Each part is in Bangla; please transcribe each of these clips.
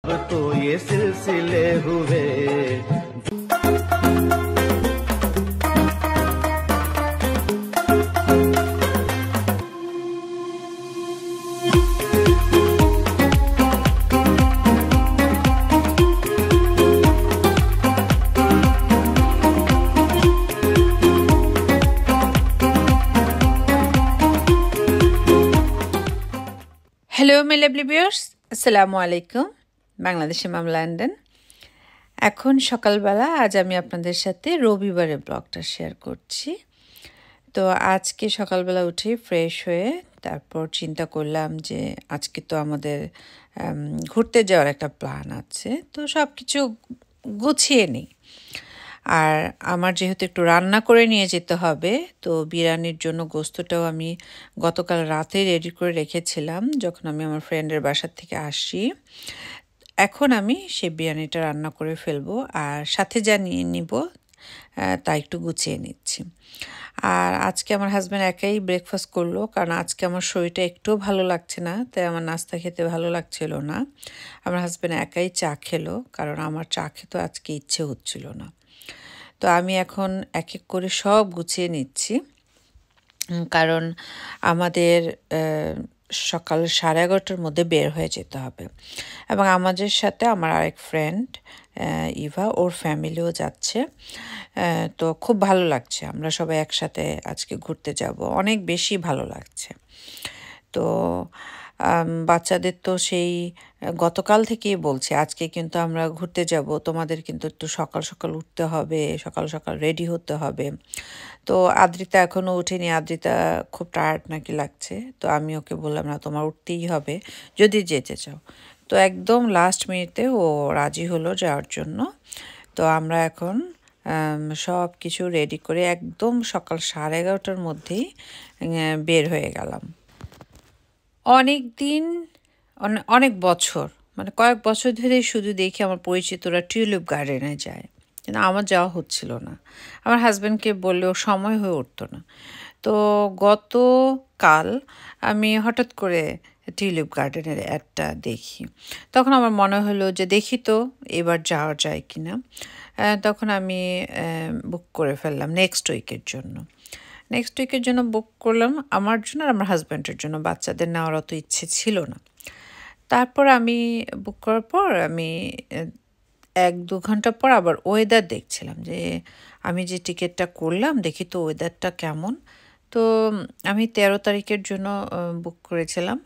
तो ये सिलसिले हुए। হ্যালো মাই লাভলি ভিউয়ার্স, আসসালামু আলাইকুম। বাংলাদেশে মাম লন্ডন। এখন সকালবেলা আজ আমি আপনাদের সাথে রবিবারের ব্লগটা শেয়ার করছি। তো আজকে সকালবেলা উঠে ফ্রেশ হয়ে তারপর চিন্তা করলাম যে আজকে তো আমাদের ঘুরতে যাওয়ার একটা প্ল্যান আছে, তো সব কিছু গুছিয়ে নিই। আর আমার যেহেতু একটু রান্না করে নিয়ে যেতে হবে, তো বিরিয়ানির জন্য গোস্তটাও আমি গতকাল রাতে রেডি করে রেখেছিলাম যখন আমি আমার ফ্রেন্ডের বাসার থেকে আসি। এখন আমি সেই বিরিয়ানিটা রান্না করে ফেলবো, আর সাথে যা নিয়ে নিব তা একটু গুছিয়ে নিচ্ছি। আর আজকে আমার হাজব্যান্ড একাই ব্রেকফাস্ট করলো, কারণ আজকে আমার শরীরটা একটুও ভালো লাগছে না, তাই আমার নাস্তা খেতে ভালো লাগছিল না। আমার হাজব্যান্ড একাই চা খেলো, কারণ আমার চা খেতে আজকে ইচ্ছে হচ্ছিল না। তো আমি এখন এক এক করে সব গুছিয়ে নিচ্ছি, কারণ আমাদের সকাল 11:30টার মধ্যে বের হয়ে যেতে হবে। এবং আমাদের সাথে আমার আরেক ফ্রেন্ড ইভা, ওর ফ্যামিলিও যাচ্ছে। তো খুব ভালো লাগছে, আমরা সবাই একসাথে আজকে ঘুরতে যাব, অনেক বেশি ভালো লাগছে। তো বাচ্চাদের তো সেই গতকাল থেকেই বলছে আজকে কিন্তু আমরা ঘুরতে যাব, তোমাদের কিন্তু একটু সকাল সকাল উঠতে হবে, সকাল সকাল রেডি হতে হবে। তো আদ্রিতা এখনও উঠেনি, আদ্রিতা খুব টায়ার্ড নাকি লাগছে। তো আমি ওকে বললাম না, তোমার উঠতেই হবে যদি যেতে চাও। তো একদম লাস্ট মিনিটে ও রাজি হলো যাওয়ার জন্য। তো আমরা এখন সব কিছু রেডি করে একদম সকাল 11:30টার মধ্যেই বের হয়ে গেলাম। অনেক দিন, অনেক বছর, মানে কয়েক বছর ধরেই শুধু দেখি আমার পরিচিতরা টিউলিপ গার্ডেনে যায়, কিন্তু আমার যাওয়া হচ্ছিল না। আমার হাজব্যান্ডকে বললেও সময় হয়ে উঠতো না। তো গতকাল আমি হঠাৎ করে টিউলিপ গার্ডেনের অ্যাডটা দেখি, তখন আমার মনে হলো যে দেখি তো এবার যাওয়া যায় কি না। তখন আমি বুক করে ফেললাম নেক্সট উইকের জন্য বুক করলাম, আমার জন্য আর আমার হাজব্যান্ডের জন্য। বাচ্চাদের নেওয়ার অত ইচ্ছে ছিল না। তারপর আমি বুক করার পর আমি 1-2 ঘন্টা পর আবার ওয়েদার দেখছিলাম, যে আমি যে টিকিটটা করলাম দেখি তো ওয়েদারটা কেমন। তো আমি 13 তারিখের জন্য বুক করেছিলাম।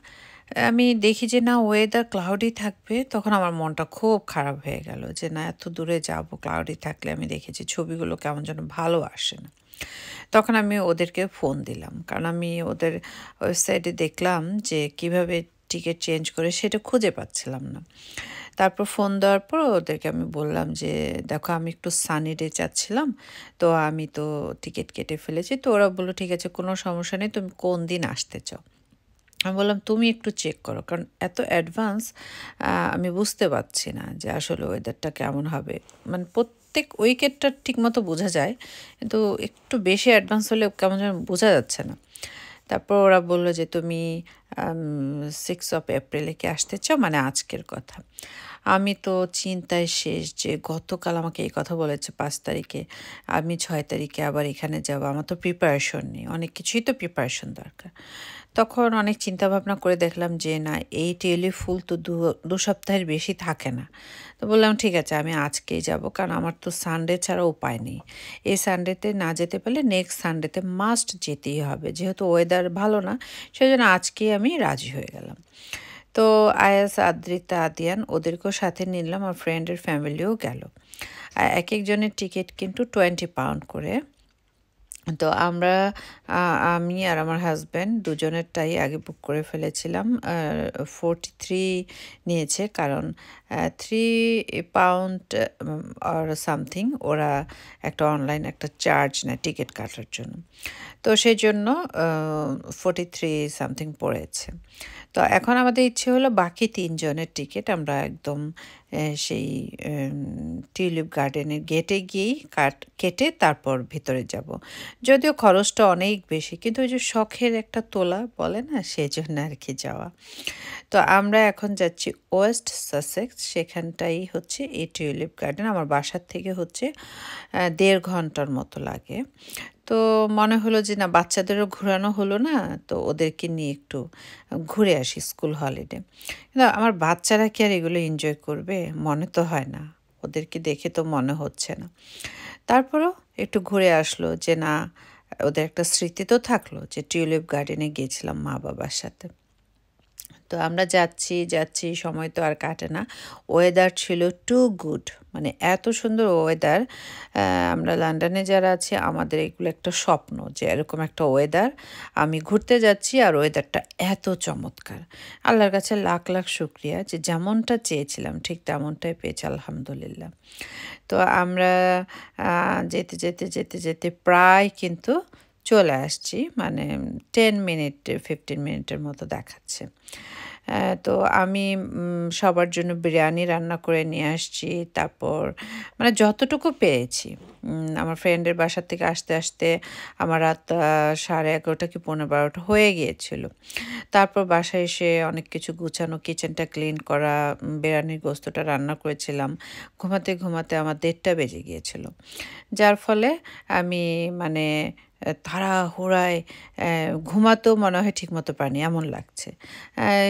আমি দেখি যে না, ওয়েদার ক্লাউডি থাকবে। তখন আমার মনটা খুব খারাপ হয়ে গেল, যে না, এত দূরে যাব, ক্লাউডি থাকলে আমি দেখেছি ছবিগুলো কেমন যেন ভালো আসে না। তখন আমি ওদেরকে ফোন দিলাম, কারণ আমি ওদের ওয়েবসাইটে দেখলাম যে কিভাবে টিকিট চেঞ্জ করে, সেটা খুঁজে পাচ্ছিলাম না। তারপর ফোন দেওয়ার পর ওদেরকে আমি বললাম যে দেখো, আমি একটু সানি ডে চাচ্ছিলাম, তো আমি তো টিকিট কেটে ফেলেছি। তো ওরা বললো ঠিক আছে, কোনো সমস্যা নেই, তুমি কোন দিন আসতে চাও। আমি বললাম তুমি একটু চেক করো, কারণ এত অ্যাডভান্স আমি বুঝতে পারছি না যে আসলে ওয়েদারটা কেমন হবে। মানে প্রত্যেক উইকেটটা ঠিকমতো বোঝা যায়, কিন্তু একটু বেশি অ্যাডভান্স হলে কেমন যেন বোঝা যাচ্ছে না। তারপর ওরা বললো যে তুমি 6 এপ্রিলে কি আসতে চাও, মানে আজকের কথা। আমি তো চিন্তায় শেষ, যে গতকাল আমাকে এই কথা বলেছে 5 তারিখে, আমি 6 তারিখে আবার এখানে যাব। আমার তো প্রিপারেশন নেই, অনেক কিছুই তো প্রিপারেশন দরকার। তখন অনেক চিন্তা ভাবনা করে দেখলাম যে না, এই টিউলিপ ফুল তো 2 সপ্তাহের বেশি থাকে না। তো বললাম ঠিক আছে, আমি আজকেই যাব, কারণ আমার তো সানডে ছাড়া উপায় নেই। এই সানডেতে না যেতে পারলে নেক্সট সানডেতে মাস্ট যেতেই হবে, যেহেতু ওয়েদার ভালো না। সেই জন্য আজকেই আমি রাজি হয়ে গেলাম। তো আয়াস, আদ্রিতা, আদিয়ান ওদেরকেও সাথে নিলাম, আর ফ্রেন্ডের ফ্যামিলিও গেল। এক একজনের টিকিট কিন্তু 20 পাউন্ড করে। তো আমরা আমি আর আমার হাজব্যান্ড দুজনেরটাই আগে বুক করে ফেলেছিলাম। 43 নিয়েছে, কারণ 3 পাউন্ড আর সামথিং ওরা একটা অনলাইন একটা চার্জ নেয় টিকিট কাটার জন্য। তো সেই জন্য 43 সামথিং পড়েছে। তো এখন আমাদের ইচ্ছে হলো বাকি ৩ জনের টিকিট আমরা একদম সেই টিউলিপ গার্ডেনের গেটে গিয়েই কেটে তারপর ভিতরে যাব। যদিও খরচটা অনেক বেশি, কিন্তু ওই যে শখের একটা তোলা বলে না, সেজন্য আর কি যাওয়া। তো আমরা এখন যাচ্ছি ওয়েস্ট সাসেক্স, সেখানটাই হচ্ছে এই টিউলিপ গার্ডেন। আমার বাসার থেকে হচ্ছে ১.৫ ঘন্টার মতো লাগে। তো মনে হলো যে না, বাচ্চাদেরও ঘোরানো হলো না, তো ওদেরকে নিয়ে একটু ঘুরে আসি স্কুল হলিডে। কিন্তু আমার বাচ্চারা কি আর এগুলো এনজয় করবে? মনে তো হয় না, ওদেরকে দেখে তো মনে হচ্ছে না। তারপরও একটু ঘুরে আসলো যে না, ওদের একটা স্মৃতি তো থাকলো যে টিউলিপ গার্ডেনে গিয়েছিলাম মা বাবার সাথে। তো আমরা যাচ্ছি, সময় তো আর কাটে না। ওয়েদার ছিল টু গুড, মানে এত সুন্দর ওয়েদার। আমরা লন্ডনে যারা আছি আমাদের এগুলো একটা স্বপ্ন যে এরকম একটা ওয়েদার, আমি ঘুরতে যাচ্ছি আর ওয়েদারটা এত চমৎকার। আল্লাহর কাছে লাখ লাখ শুক্রিয়া যে যেমনটা চেয়েছিলাম ঠিক তেমনটাই পেয়েছি, আলহামদুলিল্লাহ। তো আমরা যেতে প্রায় কিন্তু চলে আসছি, মানে 15 মিনিটের মতো দেখাচ্ছে। তো আমি সবার জন্য বিরিয়ানি রান্না করে নিয়ে আসছি। তারপর মানে যতটুকু পেরেছি। আমার ফ্রেন্ডের বাসা থেকে আসতে আমার রাত 11:30 কি 11:45 হয়ে গিয়েছিল। তারপর বাসায় এসে অনেক কিছু গুছানো, কিচেনটা ক্লিন করা, বিরিয়ানির গোস্তটা রান্না করেছিলাম। ঘুমাতে আমার 1:30টা বেজে গিয়েছিল। যার ফলে আমি মানে তাড়াহুড়ায় ঘুমাতেও মনে হয় ঠিকমতো পারিনি, এমন লাগছে।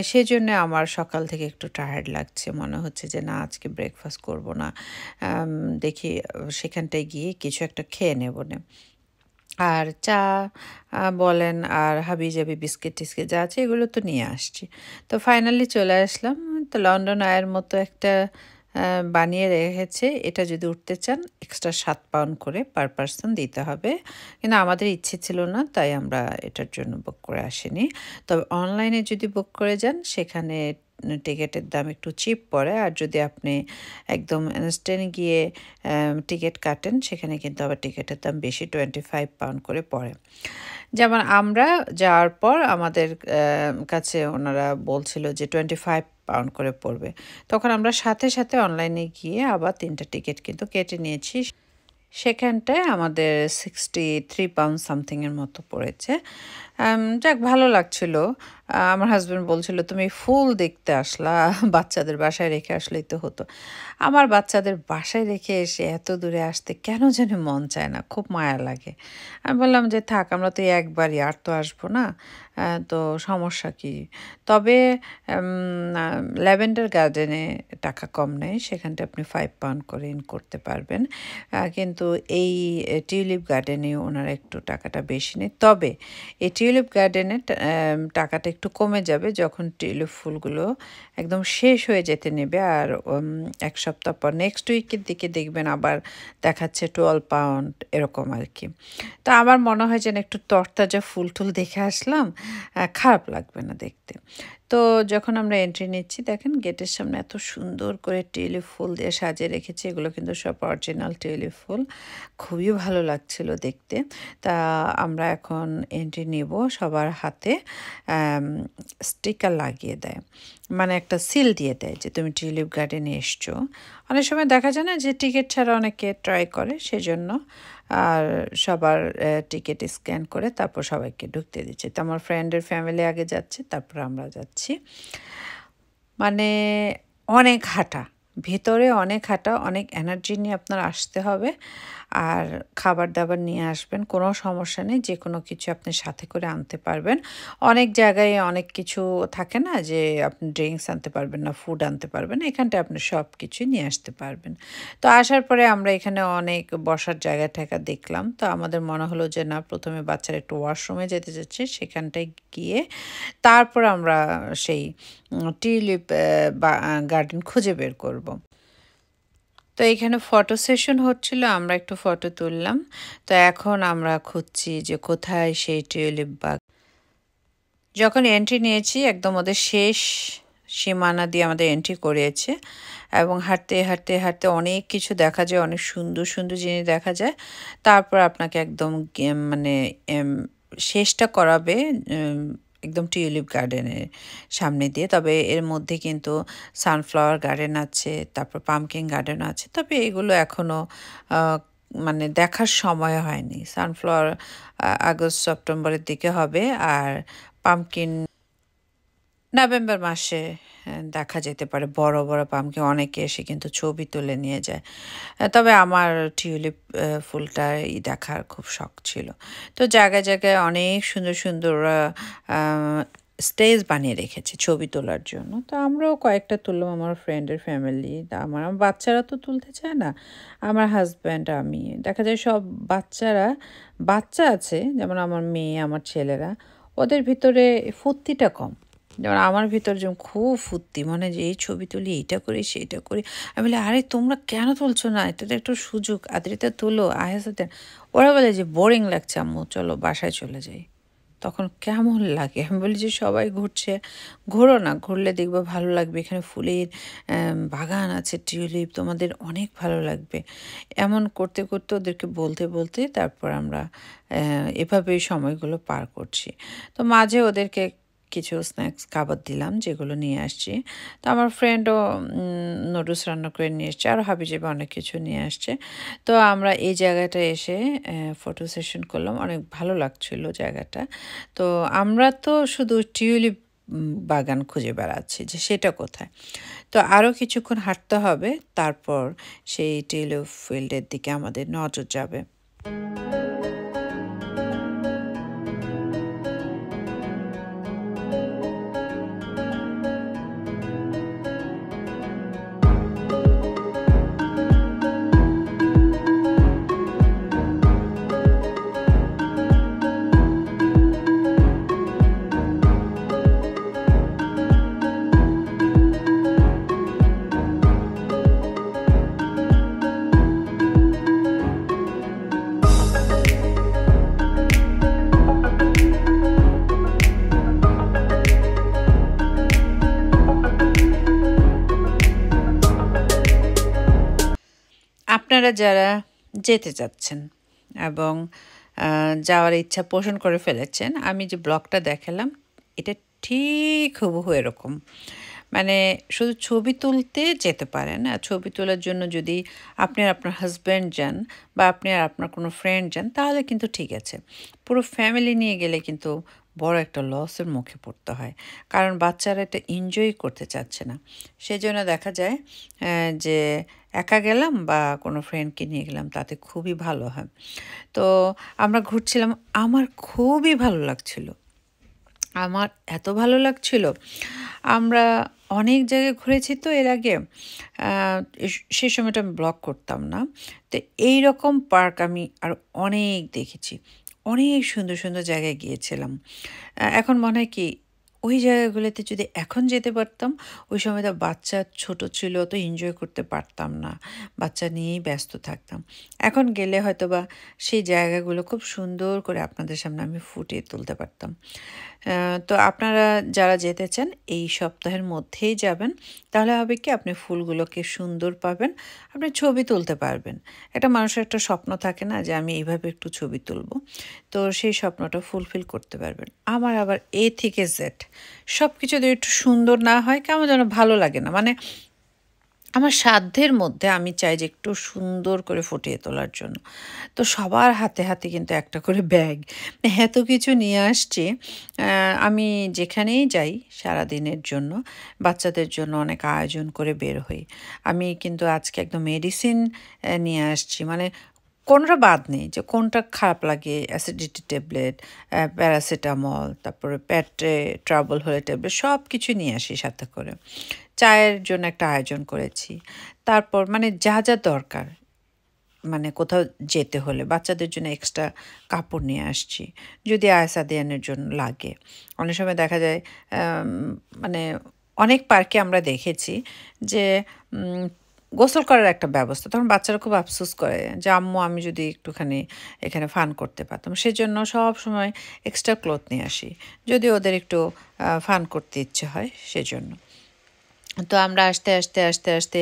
সেজন্য আমার সকাল থেকে একটু টায়ার্ড লাগছে। মনে হচ্ছে যে না, আজকে ব্রেকফাস্ট করব না। দেখি সেখানটায় গিয়ে কিছু একটা খেয়ে নেব নে। আর চা বলেন আর হাবিজাবি বিস্কিট-টিস্কিট যা আছে এগুলো তো নিয়ে আসছি। তো ফাইনালি চলে আসলাম। তো লন্ডন আইয়ের মতো একটা বানিয়ে রেখেছে। এটা যদি উঠতে চান এক্সট্রা ৭ পাউন্ড করে পার পারসন দিতে হবে। কিন্তু আমাদের ইচ্ছে ছিল না, তাই আমরা এটার জন্য বুক করে আসিনি। তবে অনলাইনে যদি বুক করে যান সেখানে টিকেটের দাম একটু চিপ পড়ে। আর যদি আপনি একদম ইনস্ট্যান্ট গিয়ে টিকিট কাটেন সেখানে কিন্তু আবার টিকিটের দাম বেশি, 25 পাউন্ড করে পড়ে। যেমন আমরা যাওয়ার পর আমাদের কাছে ওনারা বলছিল যে 25 পাউন্ড করে পড়বে। তখন আমরা সাথে অনলাইনে গিয়ে আবার ৩টা টিকিট কিন্তু কেটে নিয়েছি। সেখানটায় আমাদের 63 পাউন্ড সামথিংয়ের মতো পড়েছে। যাক, ভালো লাগছিল। আমার হাসব্যান্ড বলছিল, তুমি ফুল দেখতে আসলা, বাচ্চাদের বাসায় রেখে আসলেই তো হতো। আমার বাচ্চাদের বাসায় রেখে এসে এত দূরে আসতে কেন জানি মন চায় না, খুব মায়া লাগে। আমি বললাম যে থাক, আমরা তো একবারই, আর তো আসবো না, তো সমস্যা কি। তবে ল্যাভেন্ডার গার্ডেনে টাকা কম নেয়, সেখানটা আপনি 5 পাউন্ড করে ইন করতে পারবেন। কিন্তু এই টিউলিপ গার্ডেনে ওনারা একটু টাকাটা বেশি নেয়। তবে এই টিউলিপ গার্ডেনে টাকাটা একটু কমে যাবে যখন টিউলিপ ফুলগুলো একদম শেষ হয়ে যেতে নেবে। আর ১ সপ্তাহ পর নেক্সট উইকের দিকে দেখবেন আবার দেখাচ্ছে 12 পাউন্ড এরকম আর কি। তো আমার মনে হয় যেন একটু তরতাজা ফুল টুল দেখে আসলাম, খারাপ লাগবে না দেখতে। তো যখন আমরা এন্ট্রি নিচ্ছি দেখেন গেটের সামনে এত সুন্দর করে টিউলিপ ফুল দিয়ে সাজিয়ে রেখেছে। এগুলো কিন্তু সব অরিজিনাল টিউলিপ ফুল, খুবই ভালো লাগছিল দেখতে। তা আমরা এখন এন্ট্রি নিব। সবার হাতে স্টিকার লাগিয়ে দেয়, মানে একটা সিল দিয়ে দেয় যে তুমি টিউলিপ গার্ডেনে এসছো। অনেক সময় দেখা যায় না যে টিকিট ছাড়া অনেকে ট্রাই করে, সেজন্য আর সবার টিকিট স্ক্যান করে তারপর সবাইকে ঢুকতে দিচ্ছে। তো আমার ফ্রেন্ডের ফ্যামিলি আগে যাচ্ছে, তারপর আমরা যাচ্ছি। মানে অনেক হাঁটা, ভেতরে অনেক হাঁটা, অনেক এনার্জি নিয়ে আপনার আসতে হবে। আর খাবার দাবার নিয়ে আসবেন, কোনো সমস্যা নেই, যে কোনো কিছু আপনি সাথে করে আনতে পারবেন। অনেক জায়গায় অনেক কিছু থাকে না যে আপনি ড্রিঙ্কস আনতে পারবেন না, ফুড আনতে পারবেন না, এখানটায় আপনি সব কিছুই নিয়ে আসতে পারবেন। তো আসার পরে আমরা এখানে অনেক বসার জায়গা টায়গা দেখলাম। তো আমাদের মনে হলো যে না, প্রথমে বাচ্চারা একটু ওয়াশরুমে যেতে যাচ্ছে, সেখানটায় গিয়ে তারপর আমরা সেই টিউলিপ গার্ডেন খুঁজে বের করব। তো এখানে ফটো সেশন হচ্ছিল, আমরা একটু ফটো তুললাম। তো এখন আমরা খুঁজছি যে কোথায় সেই টিউলিপ বাগ। যখন এন্ট্রি নিয়েছি একদম ওদের শেষ সীমানা দিয়ে আমাদের এন্ট্রি করিয়েছে, এবং হাঁটতে অনেক কিছু দেখা যায়, অনেক সুন্দর সুন্দর জিনিস দেখা যায়। তারপর আপনাকে একদম মানে শেষটা করাবে একদম টিউলিপ গার্ডেনের সামনে দিয়ে। তবে এর মধ্যে কিন্তু সানফ্লাওয়ার গার্ডেন আছে, তারপর পামকিন গার্ডেন আছে। তবে এগুলো এখনও মানে দেখার সময় হয়নি। সানফ্লাওয়ার আগস্ট সেপ্টেম্বরের দিকে হবে, আর পামকিন নভেম্বর মাসে দেখা যেতে পারে। বড় বড় পামকিন অনেকে এসে কিন্তু ছবি তুলে নিয়ে যায়। তবে আমার টিউলিপ ফুলটাই দেখার খুব শখ ছিল। তো জায়গায় জায়গায় অনেক সুন্দর সুন্দর স্টেজ বানিয়ে রেখেছে ছবি তোলার জন্য। তো আমরাও কয়েকটা তুললাম, আমার ফ্রেন্ডের ফ্যামিলি। আমার বাচ্চারা তো তুলতে চায় না, আমার হাজব্যান্ড, আমি। দেখা যায় সব বাচ্চা আছে, যেমন আমার মেয়ে, আমার ছেলেরা, ওদের ভিতরে ফুর্তিটা কম। যেমন আমার ভিতর যেমন খুব ফুর্তি, মানে যে এই ছবি তুলি, এইটা করি, সেইটা করি। আমি বলি, আরে তোমরা কেন তুলছো না? এটা তো একটু সুযোগ, আদ্রিতা তুলো, আয়াসাতে। ওরা বলে যে বোরিং লাগছে আম্মু, চলো বাসায় চলে যাই। তখন কেমন লাগে? আমি বলি যে সবাই ঘুরছে, ঘোরো না, ঘুরলে দেখবে ভালো লাগবে। এখানে ফুলের বাগান আছে, টিউলিপ, তোমাদের অনেক ভালো লাগবে। এমন করতে করতে ওদেরকে বলতে বলতে তারপর আমরা এভাবেই সময়গুলো পার করছি। তো মাঝে ওদেরকে কিছু স্ন্যাক্স খাবার দিলাম, যেগুলো নিয়ে আসছি। তো আমার ফ্রেন্ডও নুডলস রান্না করে নিয়ে এসছে, আর হাবিজাবি অনেক কিছু নিয়ে আসছে। তো আমরা এই জায়গাটা এসে ফটো সেশন করলাম, অনেক ভালো লাগছিল জায়গাটা। তো আমরা তো শুধু টিউলিপ বাগান খুঁজে বেড়াচ্ছি যে সেটা কোথায়। তো আরও কিছুক্ষণ হাঁটতে হবে, তারপর সেই টিউলিপ ফিল্ডের দিকে আমাদের নজর যাবে। আপনারা যারা যেতে চাচ্ছেন এবং যাওয়ার ইচ্ছা পোষণ করে ফেলেছেন, আমি যে ব্লগটা দেখালাম এটা ঠিক হুবহু এরকম। মানে শুধু ছবি তুলতে যেতে পারেন। আর ছবি তোলার জন্য যদি আপনি আর আপনার হাজব্যান্ড যান, বা আপনি আর আপনার কোনো ফ্রেন্ড যান, তাহলে কিন্তু ঠিক আছে। পুরো ফ্যামিলি নিয়ে গেলে কিন্তু বড় একটা লসের মুখে পড়তে হয়, কারণ বাচ্চারা এটা এনজয় করতে চাচ্ছে না। সেজন্য দেখা যায় যে একা গেলাম বা কোনো ফ্রেন্ডকে নিয়ে গেলাম, তাতে খুবই ভালো হয়। তো আমরা ঘুরছিলাম, আমার খুবই ভালো লাগছিল। আমার এত ভালো লাগছিল, আমরা অনেক জায়গায় ঘুরেছি তো এর আগে, সে সময়টা আমি ব্লগ করতাম না। তো এই রকম পার্ক আমি আর অনেক দেখেছি, অনেক সুন্দর সুন্দর জায়গায় গিয়েছিলাম। এখন মনে হয় কি, ওই জায়গাগুলোতে যদি এখন যেতে পারতাম, ওই সময়টা বাচ্চা ছোট ছিল, তো এনজয় করতে পারতাম না, বাচ্চা নিয়েই ব্যস্ত থাকতাম। এখন গেলে হয়তোবা সেই জায়গাগুলো খুব সুন্দর করে আপনাদের সামনে আমি ফুটিয়ে তুলতে পারতাম। তো আপনারা যারা যেতে চান এই সপ্তাহের মধ্যেই যাবেন, তাহলে হবে কি, আপনি ফুলগুলোকে সুন্দর পাবেন, আপনি ছবি তুলতে পারবেন। একটা মানুষের একটা স্বপ্ন থাকে না, যে আমি এইভাবে একটু ছবি তুলব, তো সেই স্বপ্নটা ফুলফিল করতে পারবেন। আমার আবার এ থেকে জেড সব কিছু যদি একটু সুন্দর না হয়, কেমন যেন ভালো লাগে না। মানে আমার সাধ্যের মধ্যে আমি চাই যে একটু সুন্দর করে ফুটিয়ে তোলার জন্য। তো সবার হাতে হাতে কিন্তু একটা করে ব্যাগ, এত কিছু নিয়ে আসছি। আমি যেখানেই যাই সারাদিনের জন্য, বাচ্চাদের জন্য অনেক আয়োজন করে বের হই। আমি কিন্তু আজকে একদম মেডিসিন নিয়ে আসছি, মানে কোনটা বাদ নেই, যে কোনটা খারাপ লাগে, অ্যাসিডিটি ট্যাবলেট, প্যারাসিটামল, তারপরে পেটে ট্রাবল হলে ট্যাবলেট, সব কিছু নিয়ে আসি সাথে করে। চায়ের জন্য একটা আয়োজন করেছি। তারপর মানে যা যা দরকার, মানে কোথাও যেতে হলে বাচ্চাদের জন্য এক্সট্রা কাপড় নিয়ে আসছি, যদি আয়সা দেয়ানের জন্য লাগে। অনেক সময় দেখা যায় মানে অনেক পার্কে আমরা দেখেছি যে গোসল করার একটা ব্যবস্থা, তখন বাচ্চারা খুব আফসোস করে যে আম্মু আমি যদি একটুখানি এখানে ফান করতে পারতাম। সেজন্য সব সময় এক্সট্রা ক্লথ নিয়ে আসি, যদি ওদের একটু ফান করতে ইচ্ছে হয় সেজন্য। তো আমরা আস্তে আস্তে আস্তে আস্তে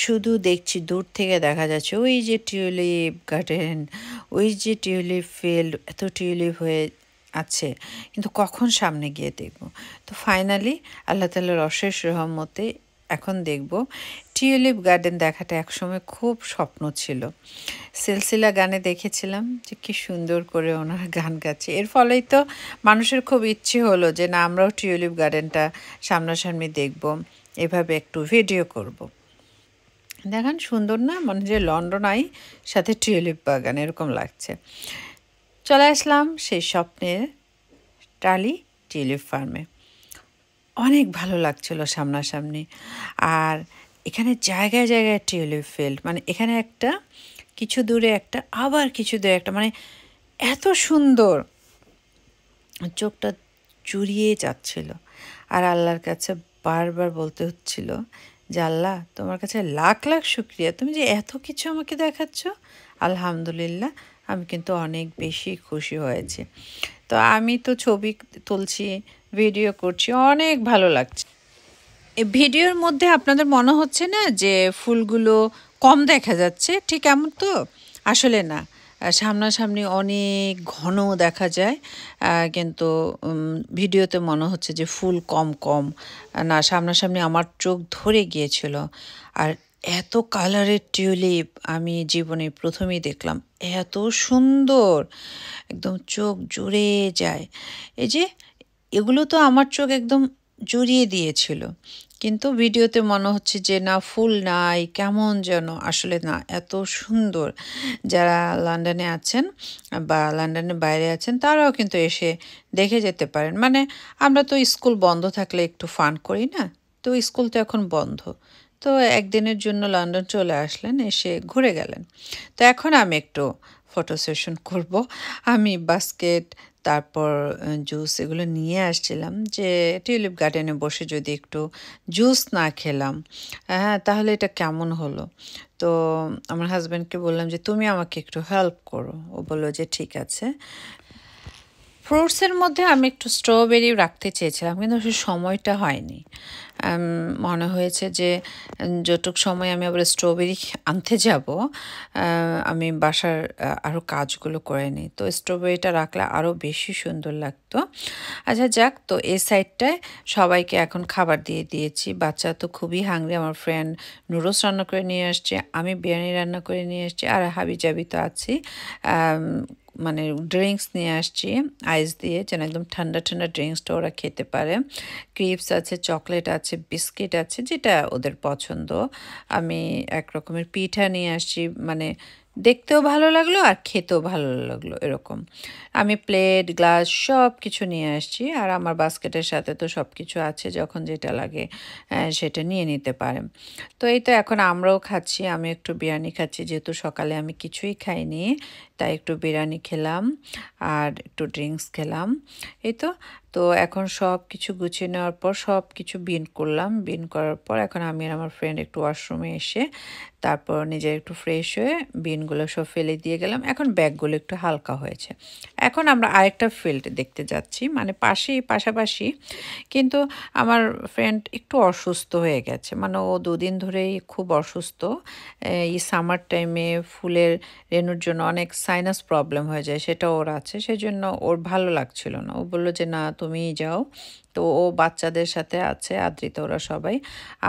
শুধু দেখছি, দূর থেকে দেখা যাচ্ছে ওই যে টিউলিপ গার্ডেন, ওই যে টিউলিপ ফিল্ড, এত টিউলিপ হয়ে আছে, কিন্তু কখন সামনে গিয়ে দেখব। তো ফাইনালি আল্লাহ তাআলার অশেষ রহমতে এখন দেখব। টিউলিপ গার্ডেন দেখাটা একসময় খুব স্বপ্ন ছিল। সিলসিলা গানে দেখেছিলাম যে কি সুন্দর করে ওনারা গান গাচ্ছে, এর ফলেই তো মানুষের খুব ইচ্ছে হলো যে না আমরাও টিউলিপ গার্ডেনটা সামনাসামনি দেখব, এভাবে একটু ভিডিও করব। দেখেন সুন্দর না, মনে যে লন্ডন আই সাথে টিউলিপ বাগান এরকম লাগছে। চলে আসলাম সেই স্বপ্নের টালি টিউলিপ ফার্মে। অনেক ভালো লাগছিল সামনাসামনি। আর এখানে জায়গায় জায়গায় টিউলিপ ফিল্ড, মানে এখানে একটা, কিছু দূরে একটা, আবার কিছু দূরে একটা, মানে এত সুন্দর, চোখটা জুড়িয়ে যাচ্ছিল। আর আল্লাহর কাছে বারবার বলতে হচ্ছিল যে আল্লাহ তোমার কাছে লাখ লাখ শুক্রিয়া, তুমি যে এত কিছু আমাকে দেখাচ্ছ। আলহামদুলিল্লাহ, আমি কিন্তু অনেক বেশি খুশি হয়েছি। তো আমি তো ছবি তুলছি, ভিডিও করছি, অনেক ভালো লাগছে। এই ভিডিওর মধ্যে আপনাদের মনে হচ্ছে না যে ফুলগুলো কম দেখা যাচ্ছে, ঠিক এমন তো আসলে না। সামনাসামনি অনেক ঘন দেখা যায়, কিন্তু ভিডিওতে মনে হচ্ছে যে ফুল কম কম। না, সামনাসামনি আমার চোখ ধরে গিয়েছিল। আর এত কালারের টিউলিপ আমি জীবনে প্রথমেই দেখলাম, এত সুন্দর, একদম চোখ জুড়ে যায়। এই যে এগুলো তো আমার চোখ একদম জুড়িয়ে দিয়েছিল, কিন্তু ভিডিওতে মনে হচ্ছে যে না ফুল নাই, কেমন যেন। আসলে না, এত সুন্দর। যারা লন্ডনে আছেন বা লন্ডনের বাইরে আছেন তারাও কিন্তু এসে দেখে যেতে পারেন। মানে আমরা তো স্কুল বন্ধ থাকলে একটু ফান করি না, তো স্কুল তো এখন বন্ধ, তো একদিনের জন্য লন্ডন চলে আসলেন, এসে ঘুরে গেলেন। তো এখন আমি একটু ফটো সেশন করব। আমি বাস্কেট, তারপর জুস এগুলো নিয়ে আসছিলাম যে টিউলিপ গার্ডেনে বসে যদি একটু জুস না খেলাম, হ্যাঁ, তাহলে এটা কেমন হলো। তো আমার হাজব্যান্ডকে বললাম যে তুমি আমাকে একটু হেল্প করো। ও বললো যে ঠিক আছে। ফ্রুটসের মধ্যে আমি একটু স্ট্রবেরি রাখতে চেয়েছিলাম, কিন্তু সে সময়টা হয়নি। মনে হয়েছে যে যতটুক সময় আমি আবার স্ট্রবেরি আনতে যাব, আমি বাসার আরও কাজগুলো করে নিই, তো স্ট্রবেরিটা রাখলে আরও বেশি সুন্দর লাগতো। আচ্ছা যাক, তো এই সাইডটায় সবাইকে এখন খাবার দিয়ে দিয়েছি। বাচ্চা তো খুবই হাংরি। আমার ফ্রেন্ড নুডলস রান্না করে নিয়ে আসছে, আমি বিরিয়ানি রান্না করে নিয়ে আসছি, আর হাবিজাবি তো আছি, মানে ড্রিঙ্কস নিয়ে আসছি আইস দিয়ে, যেন একদম ঠান্ডা ঠান্ডা ড্রিঙ্কসটা ওরা খেতে পারে। ক্রিপস আছে, চকলেট আছে, বিস্কিট আছে, যেটা ওদের পছন্দ। আমি এক রকমের পিঠা নিয়ে আসছি, মানে দেখতেও ভালো লাগলো আর খেতেও ভালো লাগলো এরকম। আমি প্লেট, গ্লাস সব কিছু নিয়ে আসছি, আর আমার বাস্কেটের সাথে তো সব কিছু আছে, যখন যেটা লাগে সেটা নিয়ে নিতে পারেন। তো এই তো এখন আমরাও খাচ্ছি, আমি একটু বিরিয়ানি খাচ্ছি, যেহেতু সকালে আমি কিছুই খাইনি, তাই একটু বিরিয়ানি খেলাম আর একটু ড্রিঙ্কস খেলাম। এই তো। তো এখন সব কিছু গুছিয়ে নেওয়ার পর সব কিছু বিন করলাম, বিন করার পর এখন আমি আর আমার ফ্রেন্ড একটু ওয়াশরুমে এসে তারপর নিজে একটু ফ্রেশ হয়ে বিনগুলো সব ফেলে দিয়ে গেলাম। এখন ব্যাগগুলো একটু হালকা হয়েছে। এখন আমরা আরেকটা ফিল্ড দেখতে যাচ্ছি, মানে পাশাপাশি, কিন্তু আমার ফ্রেন্ড একটু অসুস্থ হয়ে গেছে, মানে ও দুদিন ধরেই খুব অসুস্থ। এই সামার টাইমে ফুলের রেনুর জন্য অনেক সাইনাস প্রবলেম হয়ে যায়, সেটা ওর আছে, সেজন্য ওর ভালো লাগছিল না। ও বললো যে না তুমিই যাও। তো ও বাচ্চাদের সাথে আছে, আদ্রিতা, ওরা সবাই,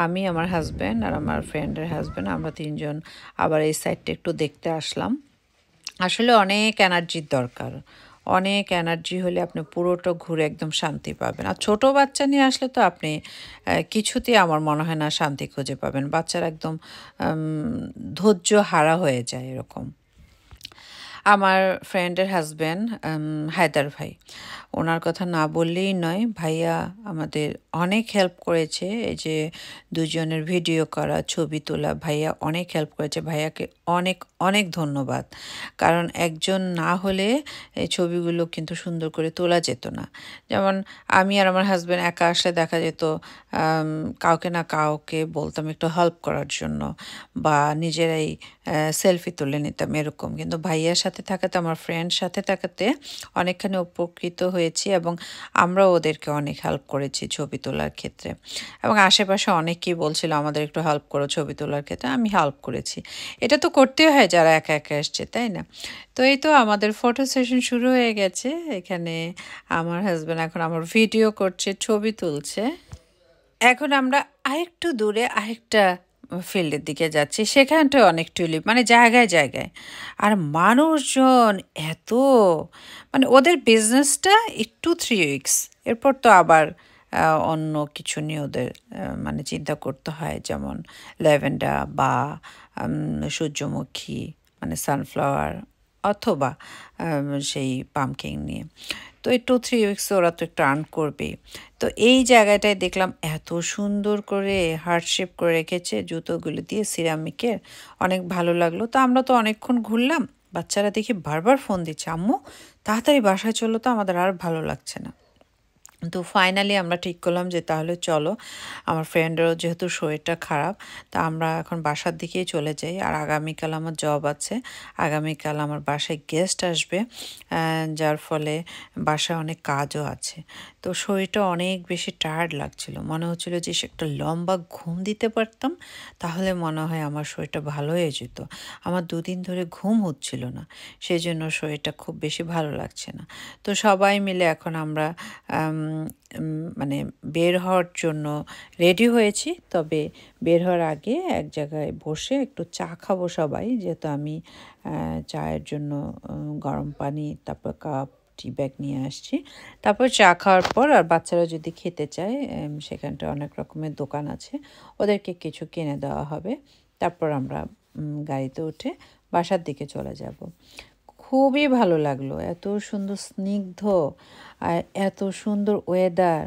আমি, আমার হাজব্যান্ড আর আমার ফ্রেন্ডের হাজব্যান্ড, আমরা তিনজন আবার এই সাইডটা একটু দেখতে আসলাম। আসলে অনেক এনার্জির দরকার, অনেক এনার্জি হলে আপনি পুরোটা ঘুরে একদম শান্তি পাবেন। আর ছোটো বাচ্চা নিয়ে আসলে তো আপনি কিছুতেই আমার মনে হয় না শান্তি খুঁজে পাবেন। বাচ্চারা একদম ধৈর্য হারা হয়ে যায় এরকম। আমার ফ্রেন্ডের হাজব্যান্ড হায়দার ভাই, ওনার কথা না বললেই নয়। ভাইয়া আমাদের অনেক হেল্প করেছে, এই যে দুজনের ভিডিও করা, ছবি তোলা, ভাইয়া অনেক হেল্প করেছে। ভাইয়াকে অনেক অনেক ধন্যবাদ, কারণ একজন না হলে এই ছবিগুলো কিন্তু সুন্দর করে তোলা যেত না। যেমন আমি আর আমার হাজব্যান্ড একা আসলে দেখা যেত কাউকে না কাউকে বলতাম একটু হেল্প করার জন্য, বা নিজেরাই সেলফি তুলে নিতাম এরকম। কিন্তু ভাইয়ার সাথে সাথে থাকাতে, আমার ফ্রেন্ড সাথে থাকাতে অনেকখানি উপকৃত হয়েছি এবং আমরাও ওদেরকে অনেক হেল্প করেছি ছবি তোলার ক্ষেত্রে। এবং আশেপাশে অনেকেই বলছিল আমাদের একটু হেল্প করো ছবি তোলার ক্ষেত্রে, আমি হেল্প করেছি। এটা তো করতেই হয় যারা একা একা এসছে, তাই না? তো এই তো আমাদের ফটো সেশন শুরু হয়ে গেছে। এখানে আমার হাজব্যান্ড এখন আমার ভিডিও করছে, ছবি তুলছে। এখন আমরা আরেকটু দূরে আরেকটা ফিল্ডের দিকে যাচ্ছি, সেখানটায় অনেক টিউলিপ, মানে জায়গায় জায়গায়। আর মানুষজন এত, মানে ওদের বিজনেসটা একটু 3 উইকস, এরপর তো আবার অন্য কিছু নিয়ে ওদের মানে চিন্তা করতে হয়, যেমন ল্যাভেন্ডার বা সূর্যমুখী মানে সানফ্লাওয়ার, অথবা সেই পামকিন নিয়ে। তো এই 2-3 উইকস ওরা তো একটু আর্ন করবেই। তো এই জায়গাটায় দেখলাম এত সুন্দর করে হার্ট শেপ করে রেখেছে জুতোগুলো দিয়ে, সিরামিকের, অনেক ভালো লাগলো। তো আমরা তো অনেকক্ষণ ঘুরলাম, বাচ্চারা দেখি বারবার ফোন দিচ্ছে, আম্মু তাড়াতাড়ি বাসায় চলো, তো আমাদের আর ভালো লাগছে না। তো ফাইনালি আমরা ঠিক করলাম যে তাহলে চলো, আমার ফ্রেন্ডেরও যেহেতু শরীরটা খারাপ, তা আমরা এখন বাসার দিকেই চলে যাই। আর আগামীকাল আমার জব আছে, আগামীকাল আমার বাসায় গেস্ট আসবে, যার ফলে বাসায় অনেক কাজও আছে। তো শরীরটা অনেক বেশি টায়ার্ড লাগছিল, মনে হচ্ছিল যে একটা লম্বা ঘুম দিতে পারতাম তাহলে মনে হয় আমার শরীরটা ভালো হয়ে যেত। আমার 2 দিন ধরে ঘুম হচ্ছিল না, সেই জন্য শরীরটা খুব বেশি ভালো লাগছে না। তো সবাই মিলে এখন আমরা মানে বের হওয়ার জন্য রেডি হয়েছি। তবে বের হওয়ার আগে এক জায়গায় বসে একটু চা খাবো সবাই, যেহেতু আমি চায়ের জন্য গরম পানি, তারপর কাপ, টি ব্যাগ নিয়ে আসছি। তারপর চা খাওয়ার পর আর বাচ্চারা যদি খেতে চায়, সেখানটা অনেক রকমের দোকান আছে, ওদেরকে কিছু কিনে দেওয়া হবে। তারপর আমরা গাড়িতে উঠে বাসার দিকে চলে যাব। খুবই ভালো লাগলো, এত সুন্দর স্নিগ্ধ আর এত সুন্দর ওয়েদার,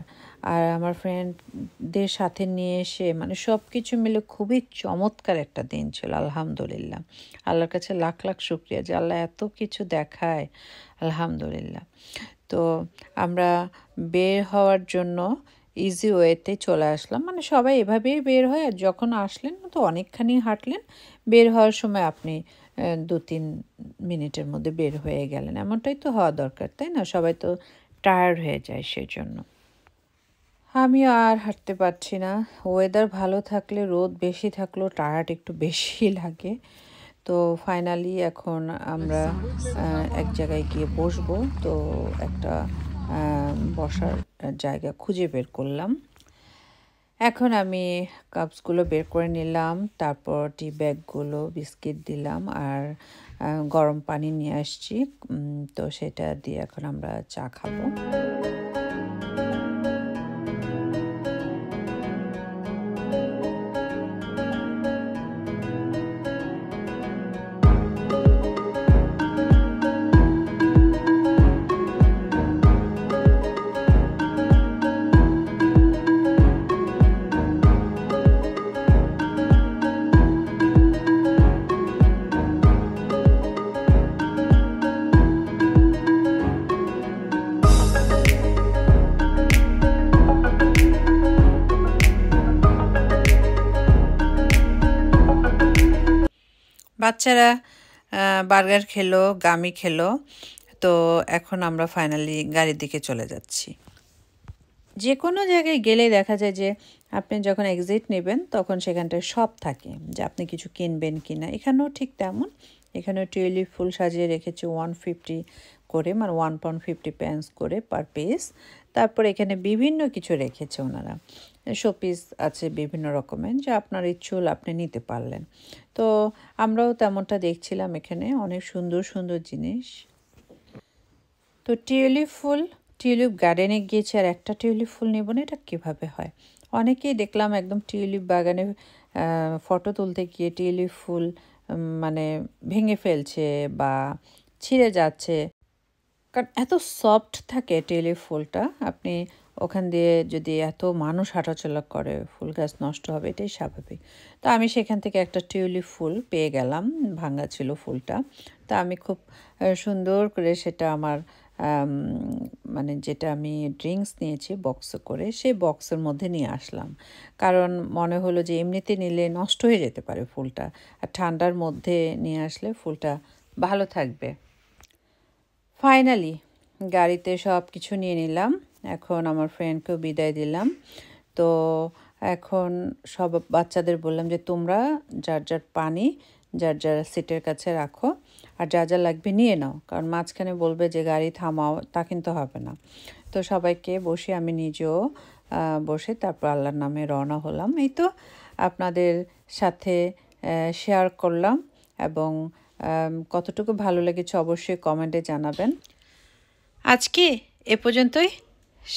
আর আমার ফ্রেন্ডদের সাথে নিয়ে এসে মানে সব কিছু মিলে খুবই চমৎকার একটা দিন ছিল। আলহামদুলিল্লাহ, আল্লাহর কাছে লাখ লাখ শুক্রিয়া যে আল্লাহ এত কিছু দেখায়, আলহামদুলিল্লাহ। তো আমরা বের হওয়ার জন্য ইজি ওয়েতে চলে আসলাম, মানে সবাই এভাবেই বের হয়। আর যখন আসলেন তো অনেকখানি হাঁটলেন, বের হওয়ার সময় আপনি 2-3 মিনিটের মধ্যে বের হয়ে গেলেন, এমনটাই তো হওয়া দরকার, তাই না? সবাই তো টায়ার্ড হয়ে যায় সেই জন্য। আমি আর হাঁটতে পারছি না, ওয়েদার ভালো থাকলে, রোদ বেশি থাকলেও টায়ার্ড একটু বেশি লাগে। তো ফাইনালি এখন আমরা এক জায়গায় গিয়ে বসবো। তো একটা বসার জায়গা খুঁজে বের করলাম। এখন আমি কাপসগুলো বের করে নিলাম, তারপর টি ব্যাগগুলো, বিস্কিট দিলাম, আর গরম পানি নিয়ে আসছি। তো সেটা দিয়ে এখন আমরা চা খাবো। বাচ্চারা বার্গার খেলো, গামি খেলো। তো এখন আমরা ফাইনালি গাড়ির দিকে চলে যাচ্ছি। যে কোনো জায়গায় গেলে দেখা যায় যে আপনি যখন এক্সিট নেবেন তখন সেখানটায় সব থাকে যে আপনি কিছু কিনবেন কি না। এখানেও ঠিক তেমন, এখানেও টিউলিপ ফুল সাজিয়ে রেখেছে 150 করে, মানে 1 pound 50 করে পার পিস। তারপর এখানে বিভিন্ন কিছু রেখেছে ওনারা, শোপিস আছে বিভিন্ন রকমের, যা আপনার ইচ্ছে হলে আপনি নিতে পারলেন। তো আমরাও তেমনটা দেখছিলাম, এখানে অনেক সুন্দর সুন্দর জিনিস। তো টিউলিপ গার্ডেনে গিয়েছি আর একটা টিউলিপ ফুল নেব না, এটা কীভাবে হয়? অনেকেই দেখলাম একদম টিউলিপ বাগানে ফটো তুলতে গিয়ে টিউলিপ ফুল মানে ভেঙে ফেলছে বা ছিঁড়ে যাচ্ছে, কারণ এত সফট থাকে টিউলিপ ফুলটা। আপনি ওখান দিয়ে যদি এত মানুষ হাঁটাচলা করে, ফুল গাছ নষ্ট হবে, এটাই স্বাভাবিক। তো আমি সেখান থেকে একটা টিউলিপ ফুল পেয়ে গেলাম, ভাঙা ছিল ফুলটা। তা আমি খুব সুন্দর করে সেটা আমার মানে যেটা আমি ড্রিঙ্কস নিয়েছি বক্স করে, সেই বক্সের মধ্যে নিয়ে আসলাম। কারণ মনে হলো যে এমনিতে নিলে নষ্ট হয়ে যেতে পারে ফুলটা, আর ঠান্ডার মধ্যে নিয়ে আসলে ফুলটা ভালো থাকবে। ফাইনালি গাড়িতে সব কিছু নিয়ে নিলাম। এখন আমার ফ্রেন্ডকেও বিদায় দিলাম। তো এখন সব বাচ্চাদের বললাম যে তোমরা যার যার পানি যার যার সিটের কাছে রাখো, আর যা যা লাগবে নিয়ে নাও, কারণ মাঝখানে বলবে যে গাড়ি থামাও, তা কিন্তু হবে না। তো সবাইকে বসে আমি নিজেও বসে তারপর আল্লাহর নামে রওনা হলাম। এই তো আপনাদের সাথে শেয়ার করলাম, এবং কতটুকু ভালো লেগেছে অবশ্যই কমেন্টে জানাবেন। আজকে এ পর্যন্তই।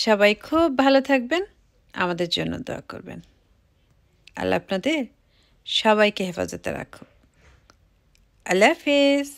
সবাই খুব ভালো থাকবেন, আমাদের জন্য দোয়া করবেন। আল্লাহ আপনাদের সবাইকে হেফাজতে রাখুন। আল্লাহ হাফেজ।